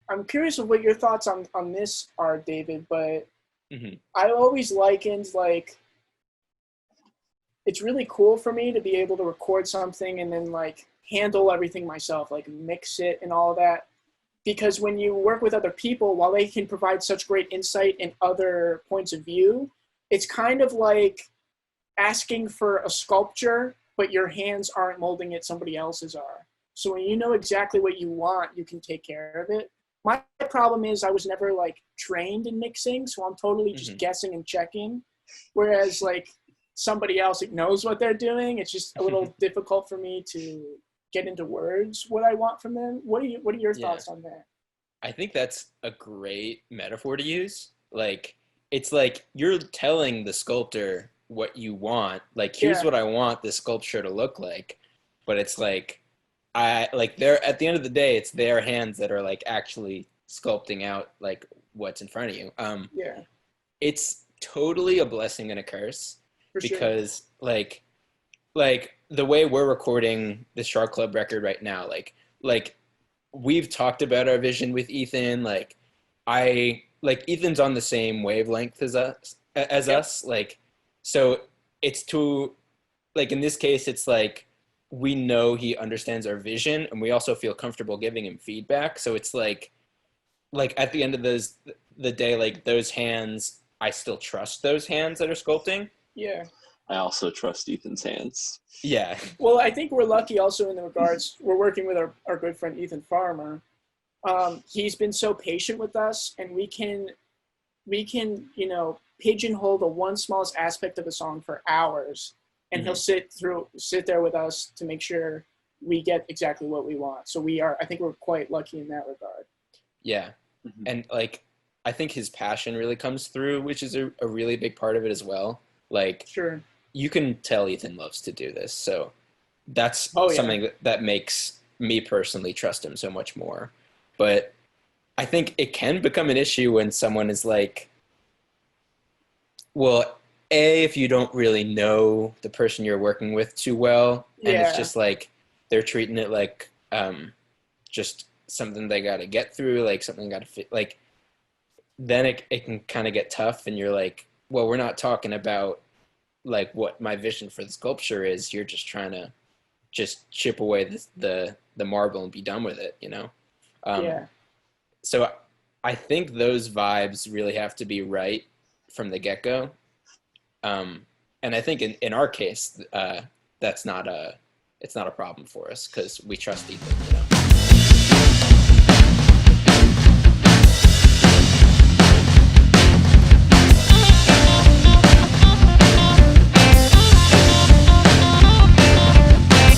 I'm curious of what your thoughts on this are, David, but Hmm. I always likened like it's really cool for me to be able to record something and then like handle everything myself, like mix it and all of that. Because when you work with other people, while they can provide such great insight and other points of view, it's kind of like asking for a sculpture, but your hands aren't molding it, somebody else's are. So when you know exactly what you want, you can take care of it. My problem is I was never like trained in mixing, so I'm totally just Hmm. guessing and checking. Whereas like somebody else that knows what they're doing, it's just a little difficult for me to get into words what I want from them. What are your Yeah. thoughts on that? I think that's a great metaphor to use. Like, it's like you're telling the sculptor what you want. Like, here's Yeah, what I want this sculpture to look like. But it's like, they're at the end of the day, it's their hands that are like actually sculpting out like what's in front of you. yeah, It's totally a blessing and a curse for sure. because like the way we're recording the Shark Club record right now, like we've talked about our vision with Ethan. I like Ethan's on the same wavelength as Yep. us. Like, so it's to like in this case, it's like we know he understands our vision, and we also feel comfortable giving him feedback. So it's like at the end of the day, like those hands, I still trust those hands that are sculpting. Yeah. I also trust Ethan's hands. Yeah. Well, I think we're lucky also in the regards we're working with our good friend Ethan Farmer. He's been so patient with us, and we can pigeonhole the one smallest aspect of a song for hours, and he'll Hmm. sit there with us to make sure we get exactly what we want. So I think we're quite lucky in that regard. Yeah. Mhm. And like I think his passion really comes through, which is a really big part of it as well. Like Sure. you can tell Ethan loves to do this, so that's Oh yeah. something that makes me personally trust him so much more. But I think it can become an issue when someone is like, well, A, if you don't really know the person you're working with too well, and it's Yeah. just like they're treating it like just something they got to get through, like something got to fit, like then it can kind of get tough, and you're like, well, we're not talking about like what my vision for the sculpture is. You're just trying to just chip away the marble and be done with it, you know? Um, Yeah. so I think those vibes really have to be right from the get go. Um, and I think in our case, that's not a it's not a problem for us because we trust Ethan. You know?